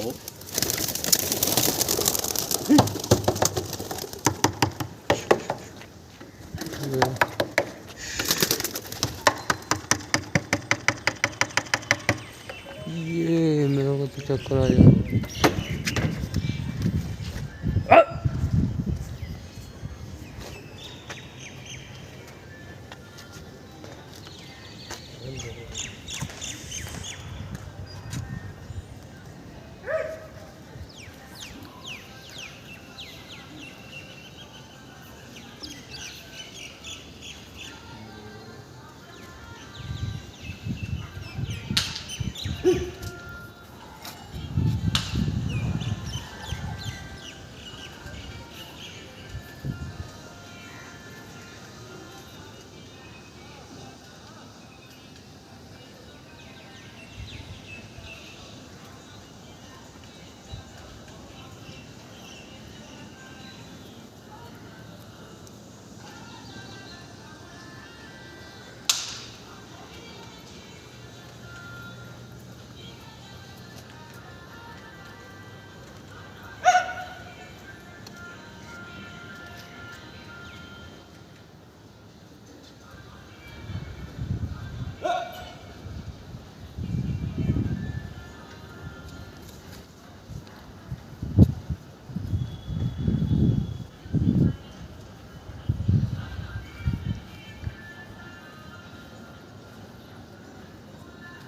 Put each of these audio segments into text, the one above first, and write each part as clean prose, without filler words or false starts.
आओ। ये मेरे को तो चक्कर आ जाएगा।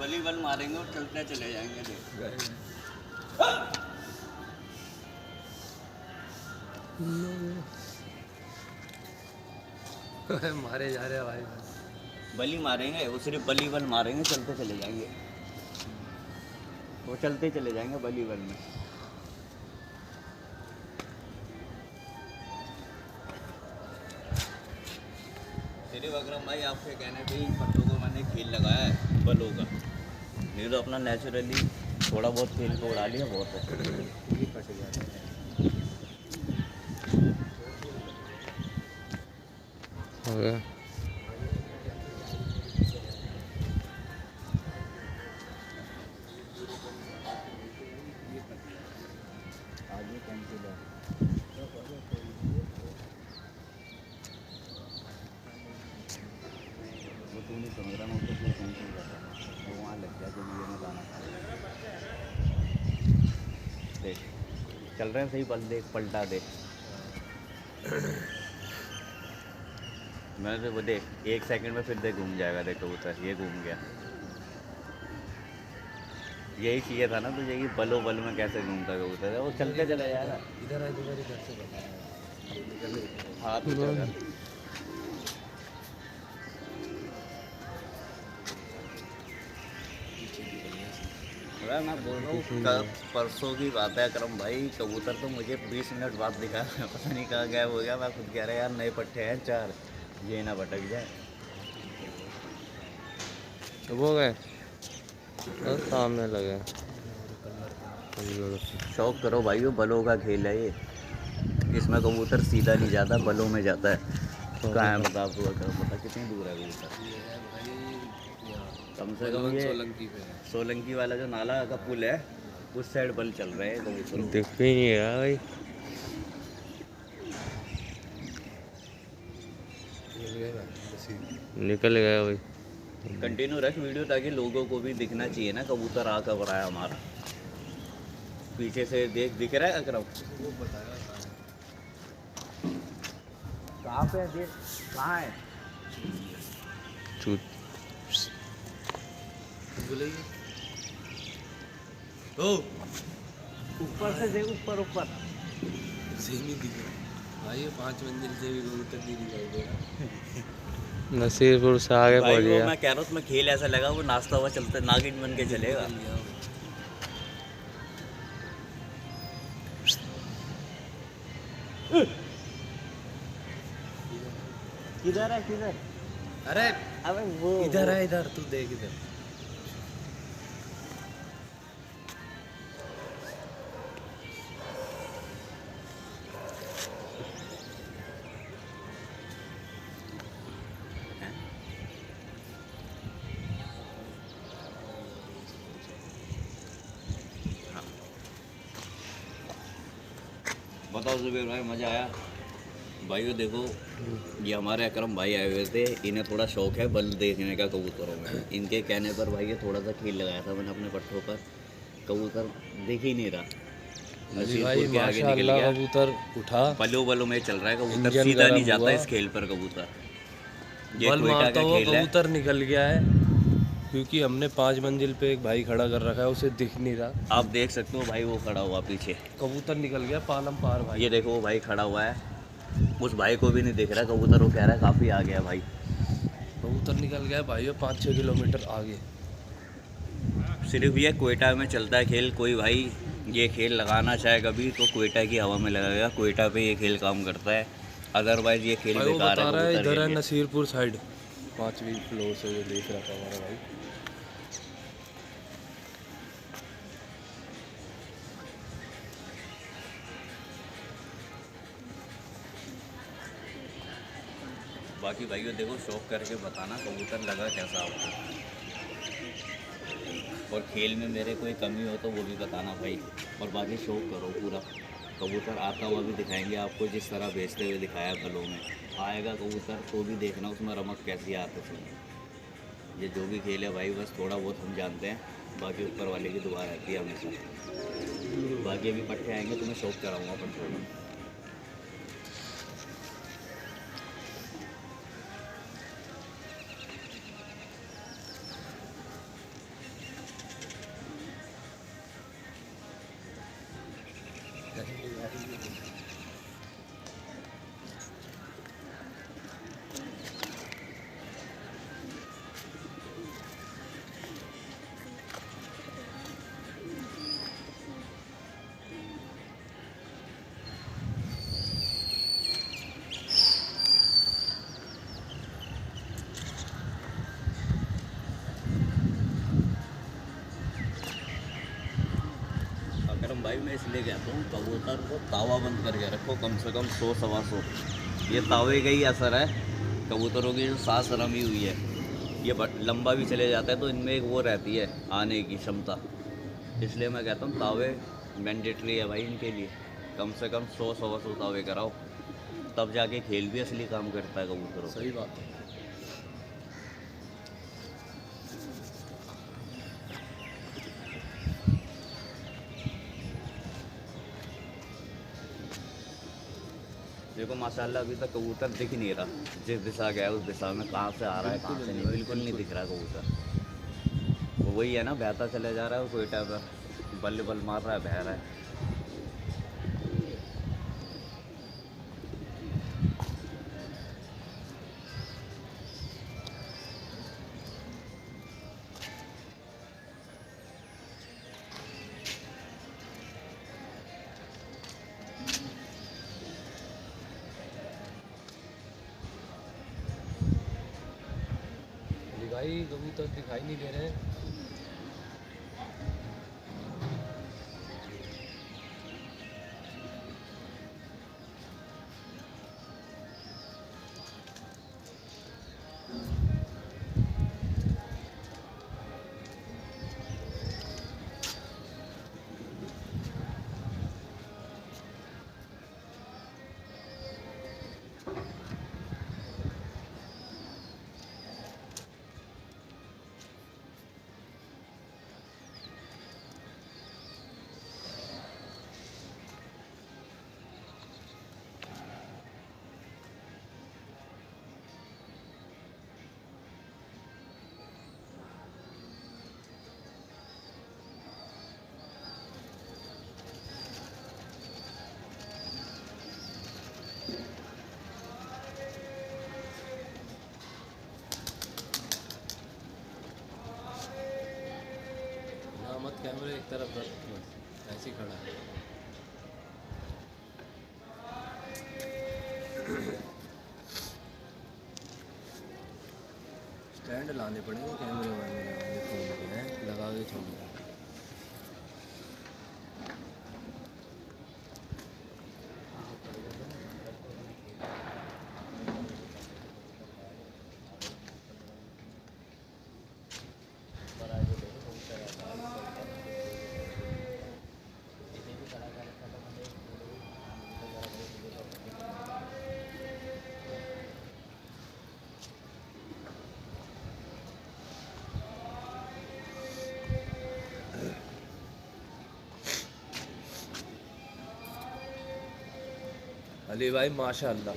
बली बल मारेंगे और चलते चले जाएंगे। देख मारे जा रहे भाई। बली मारेंगे, वो सिर्फ बली बल मारेंगे, चलते चले जाएंगे। वो चलते चले जाएंगे बली बल में। सिर्फ अकरम भाई आपके कहने पे इन पट्टों को मैंने खेल लगाया है बलों का। नहीं तो अपना नेचुरली थोड़ा बहुत खेल को उड़ा लिया बहुत है। हो गया। आगे कैंसिल है। वो तू नहीं समझ रहा, मैं उसको क्यों कैंसिल कर रहा हूँ। वो वहाँ लग गया जो मुझे में जाना था। देख चल रहे हैं सही, बल देख, पलटा दे। मैंने तो वो देख 1 सेकंड में फिर देख घूम जाएगा। देख कबूतर ये घूम गया। यही चाहिए था ना तुझे कि बलो बल में कैसे घूमता कबूतर। वो चलते चला जाएगा। इधर आए तुम्हारे घर से बताया। हाँ तो चल। मैं बोल रहा हूँ परसों की बात है अकरम भाई, कबूतर तो मुझे 20 मिनट बाद दिखा। पता नहीं कहाँ गायब हो गया। मैं खुद कह रहा यार नए पट्टे हैं 4, ये ना भटक जाए। वो गए और सामने लगे। शौक करो भाई, वो बलों का खेल है ये। इसमें कबूतर सीधा नहीं जाता, बलों में जाता है। कहाँ है बता आपको, पता कितनी दूर है कबूतर। कम से कम ये सोलंकी वाला जो नाला का पुल है उस साइड बल चल रहे हैं कबूतर। दिख ही नहीं रहा भाई। निकल गया भाई। कंटिन्यू रख वीडियो ताकि लोगों को भी दिखना चाहिए ना कबूतर आ कब रहा है हमारा। पीछे से देख, दिख रहा है अकरम? कहाँ पे है? देख कहाँ है? चूत ओ ऊपर से देख, ऊपर ऊपर नहीं दिख रहा भाई। 5 मंजिल से भी कबूतर नहीं दिखाई दे रहा। नसीरपुर से आगे पहुंच गया। मैं कह रहा हूँ उसमें खेल ऐसा लगा वो नाचता हुआ चलते नागिन बन के चलेगा। किधर है किधर? अरे अबे वो इधर है, इधर तू देख इधर। बताओ जुबेर भाई, मज़ा आया? भाइयों देखो, ये हमारे अकरम भाई आए हुए थे, इन्हें थोड़ा शौक है बल देखने का कबूतरों में। इनके कहने पर भाई ये थोड़ा सा खेल लगाया था मैंने अपने पट्टों पर, कबूतर दिख ही नहीं रहा। जी भाई नसीरपुर के आगे निकल माशाल्लाह गया, कबूतर उठा, बलों बलों में चल रहा है कबूतर, इंजन सीधा नहीं गर्म जाता हुआ, इस खेल पर कबूतर। ये बल क्वेटा मारता का हुआ खेल है। कबूतर निकल गया है, क्योंकि हमने 5 मंजिल पे एक भाई खड़ा कर रखा है, उसे दिख नहीं रहा। आप देख सकते हो भाई, वो खड़ा हुआ पीछे, कबूतर निकल गया पालम पार भाई। ये देखो वो भाई खड़ा हुआ है, उस भाई को भी नहीं दिख रहा कबूतर, वो कह रहा है काफ़ी आ गया भाई। कबूतर निकल गया भाई 5-6 किलोमीटर आगे। सिर्फ ये क्वेटा में चलता है खेल, कोई भाई ये खेल लगाना चाहे कभी तो क्वेटा की हवा में लगाएगा, क्वेटा पे ये खेल काम करता है, अदरवाइज ये खेल भाई वो बेकार बता रहा है कबूतर इधर के है लिए। नसीरपुर साइड, 5वीं फ्लोर से ये देख रहा था हमारा भाई। बाकी भाइयों देखो, शौक करके बताना कबूतर लगा कैसा आपको, और खेल में मेरे कोई कमी हो तो वो भी बताना भाई। और बाकी शौक करो पूरा, कबूतर आता हुआ भी दिखाएंगे आपको, जिस तरह भेजते हुए दिखाया बलों में आएगा कबूतर, तो भी देखना उसमें रमक कैसी आती है। ये जो भी खेल है भाई, बस थोड़ा बहुत हम जानते हैं, बाकी ऊपर वाले की दुआ रहती है हमेशा। बाकी अभी पट्टे आएंगे तुम्हें शौक कराऊंगा पट्टों में। अकरम भाई मैं इसलिए कहता हूँ कबूतर को तावा बंद करके रखो, कम से कम 100-125 ये तावे का ही असर है। कबूतरों की जो सांस रमी हुई है, ये लंबा भी चले जाता है, तो इनमें एक वो रहती है आने की क्षमता, इसलिए मैं कहता हूँ तावे मैंडेटरी है भाई इनके लिए। कम से कम 100-125 तावे कराओ, तब जाके खेल भी असली काम करता है कबूतरों। सही बात है। देखो माशाल्लाह अभी तक कबूतर दिख नहीं रहा, जिस दिशा गया उस दिशा में कहाँ से आ रहा है कहाँ से नहीं, बिल्कुल नहीं दिख रहा कबूतर। वो वही है ना, बहता चले जा रहा है वो कोयटा पर, बल्ले बल मार रहा है, बह रहा है। भाई कबूतर दिखाई नहीं दे रहे। मत कैमरे एक तरफ रख, ऐसे ही खड़ा है। स्टैंड लाने पड़ेंगे कैमरे वाले फ़ोन के हैं, लगा के छोड़ना। अली भाई माशाल्लाह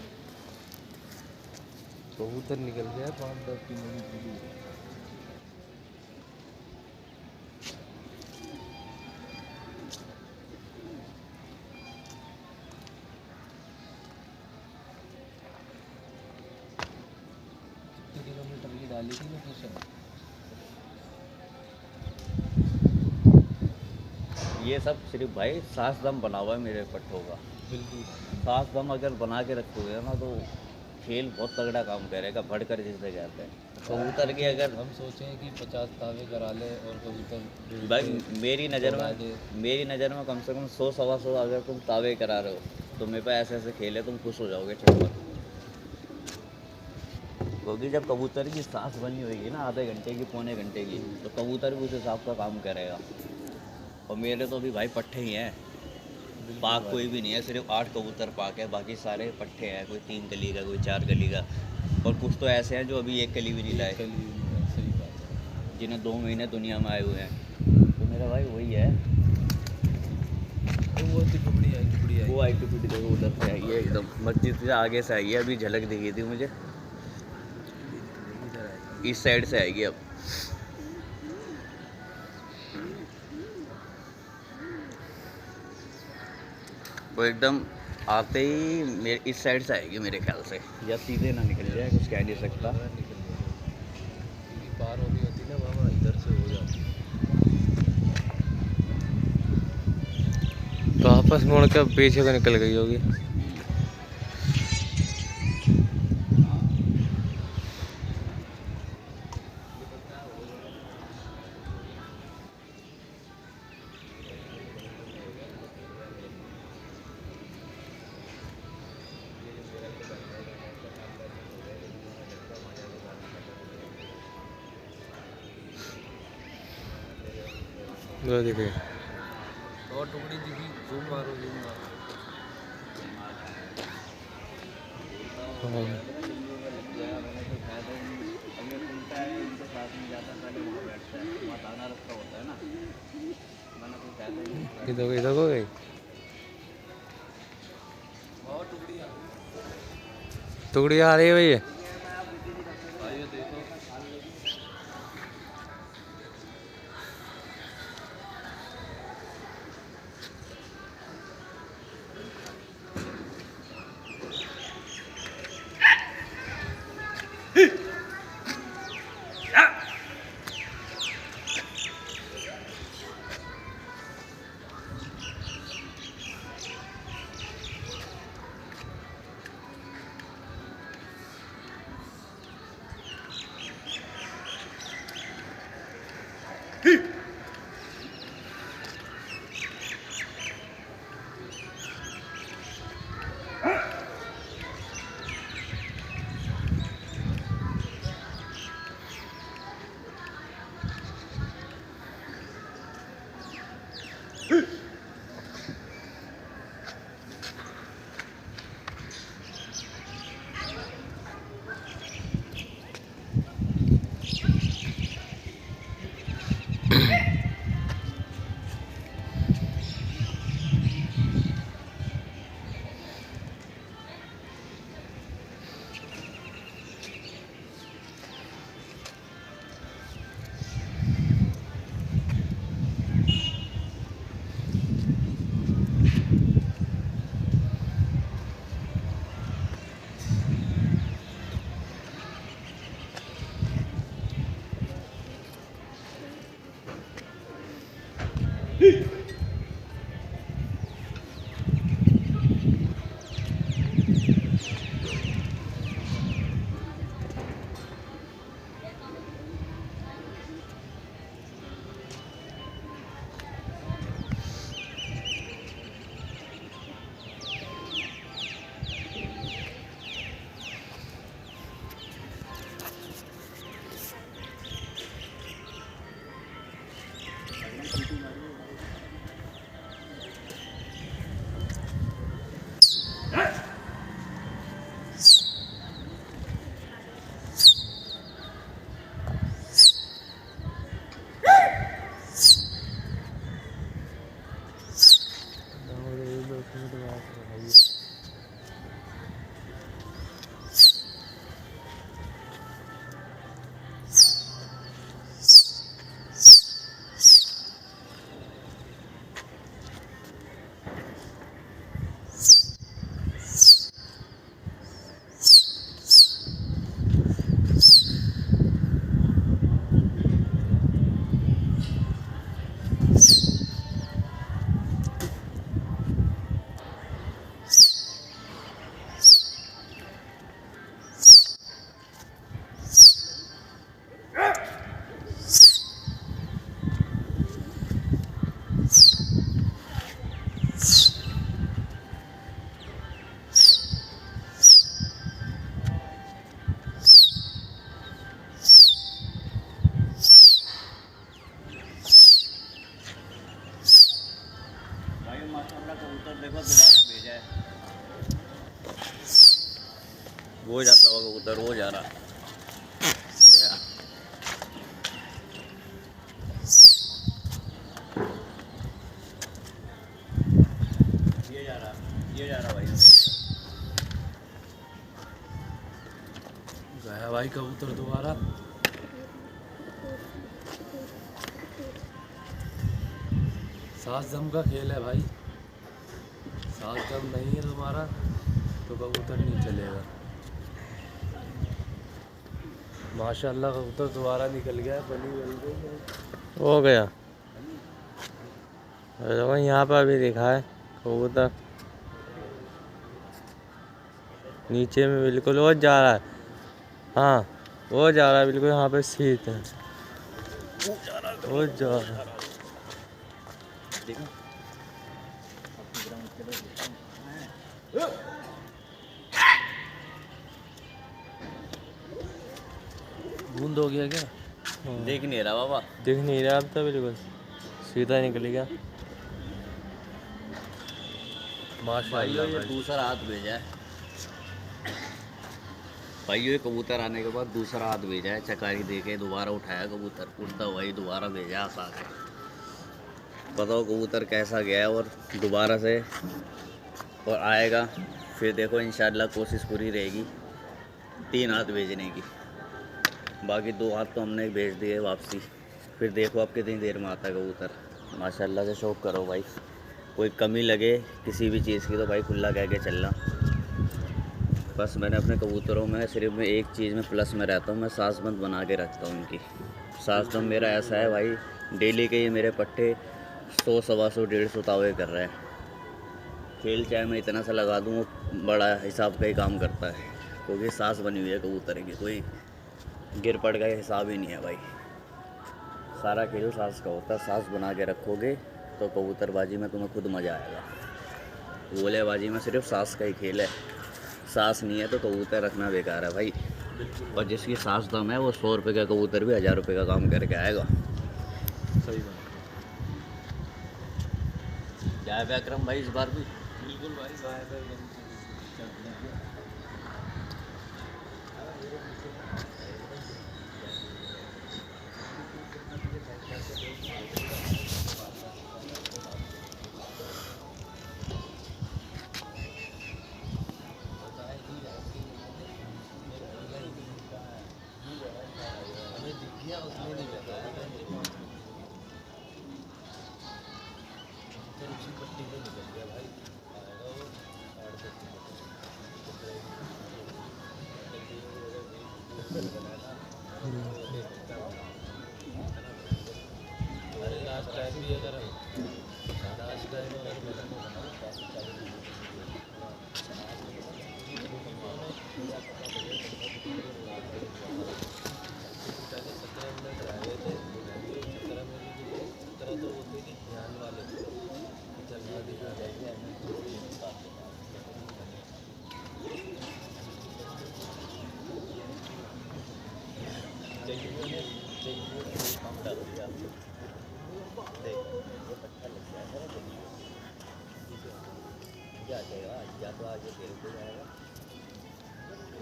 कबूतर निकल गया 5-10 किलो की दूरी। कितने किलोमीटर की डाली थी ना फिशर? ये सब सिर्फ भाई सांस दम बना हुआ है मेरे पट्टों का। बिल्कुल सांस दम अगर बना के रखोगे ना तो खेल बहुत तगड़ा काम करेगा, भड़कर जिसे कहते हैं। कबूतर की अगर हम सोचें कि 50 तावे करा ले और कबूतर भाई मेरी नज़र में कम से कम 100-125 अगर तुम तावे करा रहे हो तो मेरे पे ऐसे ऐसे खेले तुम खुश हो जाओगे चटपट। क्योंकि जब कबूतर की सांस बनी होगी ना आधे घंटे की पौने घंटे की तो कबूतर भी उस हिसाब का काम करेगा। और मेरे तो अभी भाई पट्टे ही हैं, पाक कोई भी नहीं है, सिर्फ 8 कबूतर पाक है, बाकी सारे पट्टे हैं। कोई 3 कली का, कोई 4 कली का, और कुछ तो ऐसे हैं जो अभी 1 कली भी नहीं लाए, सही बात है। जिन्हें 2 महीने दुनिया में आए हुए हैं। तो मेरा भाई वही है, तो वो टुकड़ी आई वो आई टुकड़ी देखो उधर से आई है, एकदम मस्जिद से आगे से आई है। अभी झलक दिखी थी मुझे, इस साइड से आएगी अब। वो एकदम आते ही मेरे इस साइड से आएगी मेरे ख्याल से, या सीधे ना निकल जाए, कुछ कह नहीं सकता। पार होनी होती ना मामा, इधर से हो जाती तो आपस मोड़ के पीछे को निकल गई होगी। वो देखिए और टुकड़ी दिखी, जूम मारो जूम मारो। इधर हो गई टुकड़ी आ रही है भैया। देखो दोबारा भेजा है, वो जाता होगा उधर, वो जा रहा गया। ये जा रहा भाई, गया भाई कबूतर दोबारा। सात दम का खेल है भाई, सात दम नहीं है तुम्हारा तो कबूतर नहीं चलेगा। माशाल्लाह कबूतर दोबारा निकल गया, बनी बन गई हो गया। अरे यहाँ पर भी दिखा है कबूतर, नीचे में बिल्कुल वो जा रहा है। हाँ वो जा रहा है बिल्कुल, यहाँ पे सीट है, वो जा रहा है। देखो बूंद हो गया क्या? देख नहीं रहा बाबा, दिख नहीं रहा अब तो, बिल्कुल सीधा निकल गया। भाइयों ये दूसरा हाथ भेजा है, भाइयों ये कबूतर आने के बाद दूसरा हाथ भेजा है, चकारी दे के दोबारा उठाया कबूतर, उड़ता हुआ ही दोबारा भेजा आसा के। बताओ कबूतर कैसा गया है, और दोबारा से और आएगा फिर देखो इंशाल्लाह, कोशिश पूरी रहेगी 3 हाथ भेजने की। बाकी 2 हाथ तो हमने भेज दिए वापसी, फिर देखो आप कितनी देर में आता है कबूतर। माशाल्लाह से शौक़ करो भाई, कोई कमी लगे किसी भी चीज़ की तो भाई खुला कह के चलना। बस मैंने अपने कबूतरों में सिर्फ मैं एक चीज़ में प्लस में रहता हूँ, मैं सांसबंद बना के रखता हूँ उनकी। सांसबंद मेरा ऐसा है भाई, डेली के ये मेरे पट्टे 100, 125, 150 तावे कर रहे हैं। खेल चाहे मैं इतना सा लगा दूँ, वो बड़ा हिसाब का ही काम करता है, क्योंकि सांस बनी हुई है कबूतर की, कोई गिर पड़ का हिसाब ही नहीं है भाई। सारा खेल सांस का होता है, सांस बना के रखोगे तो कबूतरबाजी में तुम्हें खुद मज़ा आएगा। गोलेबाजी में सिर्फ सांस का ही खेल है, सांस नहीं है तो कबूतर रखना बेकार है भाई। और जिसकी सांस दम है वो 100 रुपये का कबूतर भी 1000 रुपये का काम करके आएगा। सही बात क्या है विक्रम भाई इस बार भी? बिल्कुल भाई,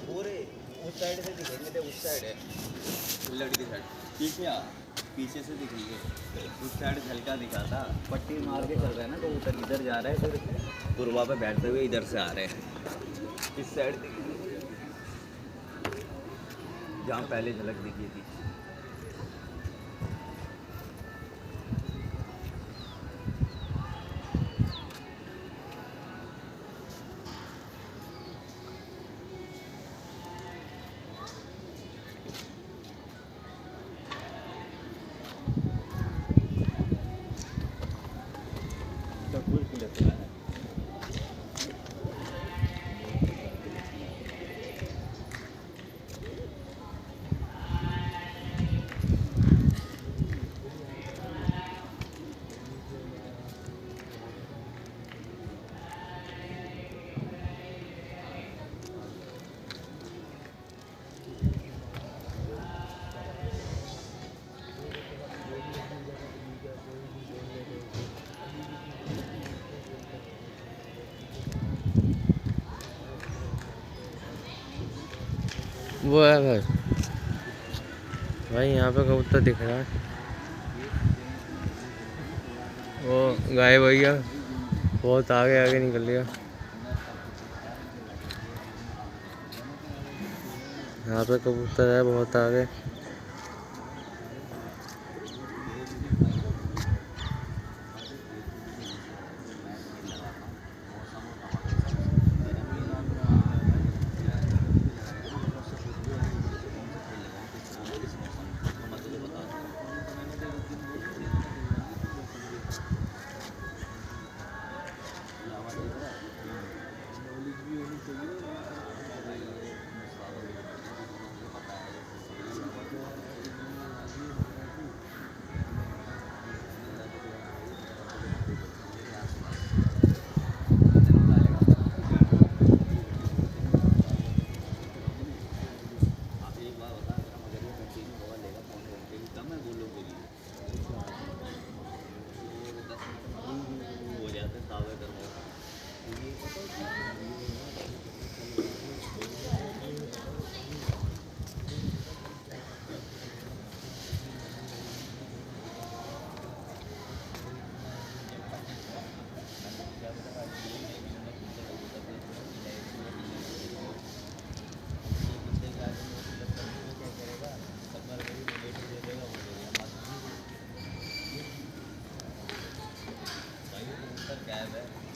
पूरे उस साइड से दिखेंगे तो उस साइड है लड़की साइड, पीछे आ, पीछे से दिखेंगे, उस साइड झलका दिखाता, पट्टी मार के चल रहा है ना कबूतर, इधर जा रहा है, फिर गुरबा पे बैठते हुए इधर से आ रहे हैं, इस साइड दिखेंगे जहाँ पहले झलक दिखी थी। वो है भाई, भाई यहाँ पे कबूतर दिख रहा है, वो गायब हो गया, बहुत आगे आगे निकल गया। यहाँ पे कबूतर है बहुत आगे।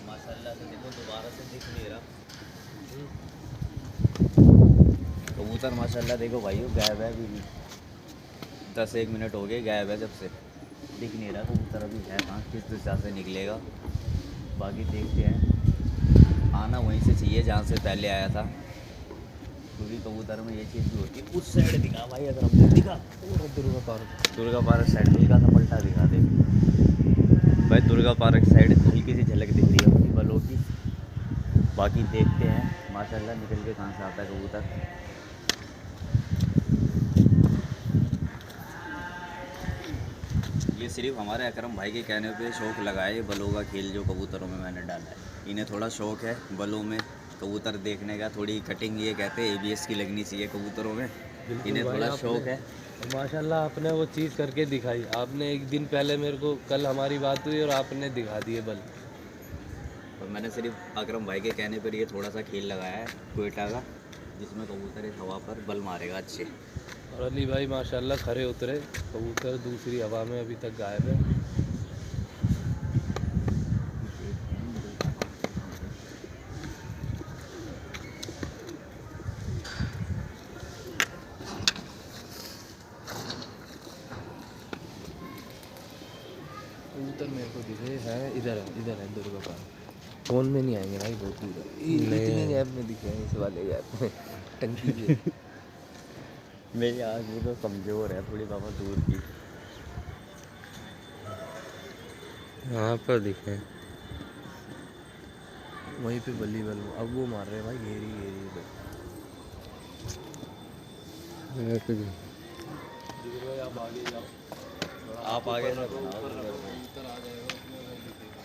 माशाल्लाह से देखो दोबारा से दिख नहीं रहा कबूतर, माशाल्लाह देखो भाइयों गायब है अभी भी, 10-1 मिनट हो गए गायब है, जब से दिख नहीं रहा कबूतर अभी है कहाँ, किस दिशा से निकलेगा। बाकी देखते हैं, आना वहीं से चाहिए जहाँ से पहले आया था, क्योंकि कबूतर में ये चीज़ भी होती है। उस साइड दिखा भाई, अगर हमने दिखा दुर्गा पार्क साइड हल्का सा पलटा दिखा दे भाई, दुर्गा पार्क साइड हल्की सी झलक दिख रही है अपनी बलों की। बाकी देखते हैं माशाल्लाह निकल के कहाँ से आता है कबूतर। ये सिर्फ हमारे अकरम भाई के कहने पे शौक़ लगा है, ये बलों का खेल जो कबूतरों में मैंने डाला है। इन्हें थोड़ा शौक़ है बलों में कबूतर देखने का, थोड़ी कटिंग ये कहते हैं ABS की लगनी चाहिए कबूतरों में, इन्हें थोड़ा शौक़ है। माशाल्लाह आपने वो चीज़ करके दिखाई, आपने एक दिन पहले मेरे को, कल हमारी बात हुई और आपने दिखा दिए बल। और मैंने सिर्फ अकरम भाई के कहने पर ये थोड़ा सा खेल लगाया है कोयटा का, जिसमें कबूतर इस हवा पर बल मारेगा अच्छे। और अली भाई माशाल्लाह खरे उतरे, कबूतर दूसरी हवा में अभी तक गायब है। कबूतर मेरे को दिखे हैं, इधर है दुर्गा पार्क। फ़ोन में नहीं आएंगे भाई, बहुत दूर है, इतने गैप में दिखे हैं, इस वाले गैप में टंकी पे। मेरी आँख भी तो कमज़ोर है थोड़ी बाबा, दूर की। यहाँ पर दिखे वहीं पे बल्ली बल, अब वो मार रहे हैं भाई, घेरी पे। आप आगे जाओ, आप आगे से कबूतर आ जाएगा उसमें, वही दिखेगा,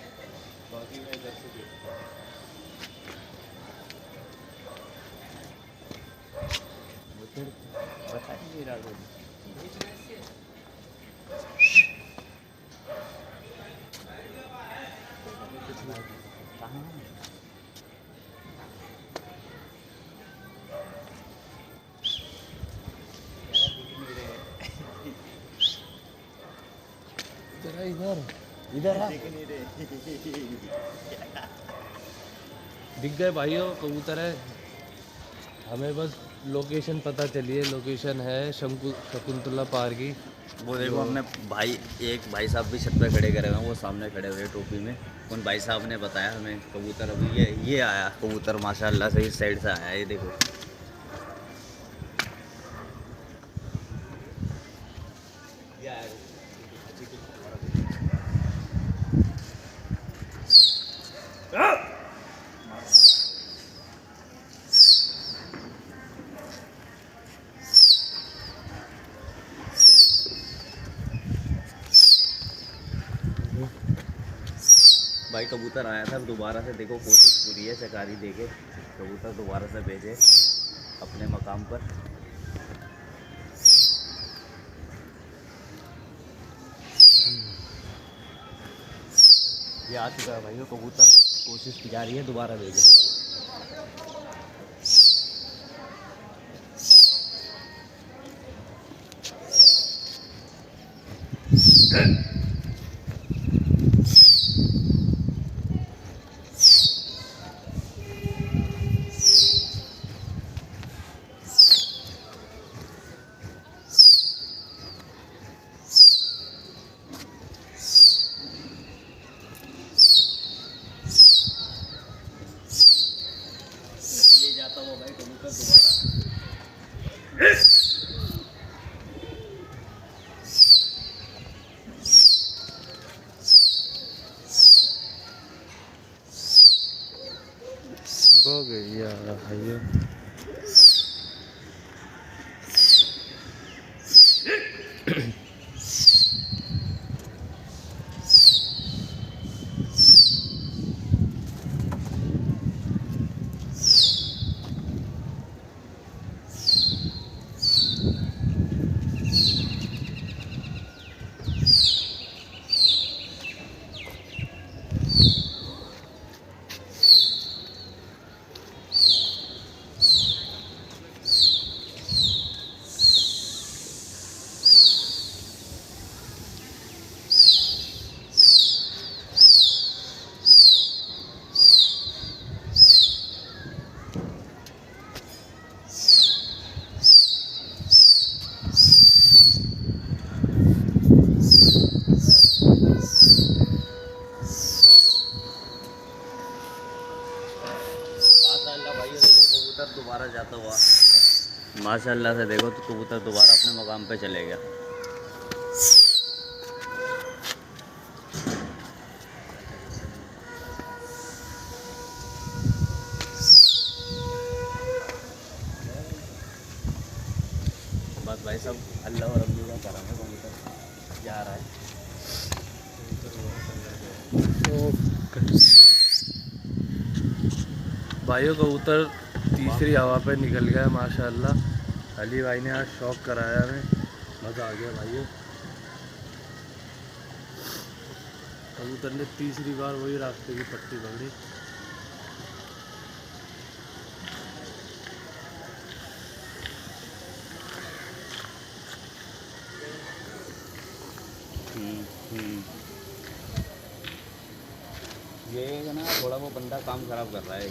बाकी मैं इधर से देखता हूँ। बता नहीं रहा था। इधर दिख गए भाइयों कबूतर है, हमें बस लोकेशन पता चली है, लोकेशन है शकुंतला पार्क की। वो देखो हमने भाई, एक भाई साहब भी छत पे खड़े करे हुए हैं, वो सामने खड़े हुए टोपी में, उन भाई साहब ने बताया हमें कबूतर अभी ये आया कबूतर, माशाल्लाह से इस साइड से आया, ये देखो। भाई कबूतर आया था, दोबारा से देखो कोशिश पूरी है, शिकारी देके कबूतर दोबारा से भेजे अपने मकाम पर। ये आ चुका है भाई कबूतर, कोशिश की जा रही है दोबारा भेजने की। ये जाता हुआ भाई कबूतर दोबारा। हो गई यार भाइयों। माशाल्लाह भाई देखो कबूतर दोबारा जाता हुआ, माशाल्लाह से देखो तो कबूतर दोबारा अपने मकाम पे चले गया। बस भाई सब अल्लाह और रब्बी का करम है, कबूतर जा रहा है। भाइयों कबूतर तीसरी हवा पे निकल गया माशाल्लाह। अली भाई ने आज शौक कराया हमें, मज़ा आ गया भाइयों। कबूतर ने तीसरी बार वही रास्ते की पट्टी पकड़ी। ये ना थोड़ा वो बंदा काम खराब कर रहा है।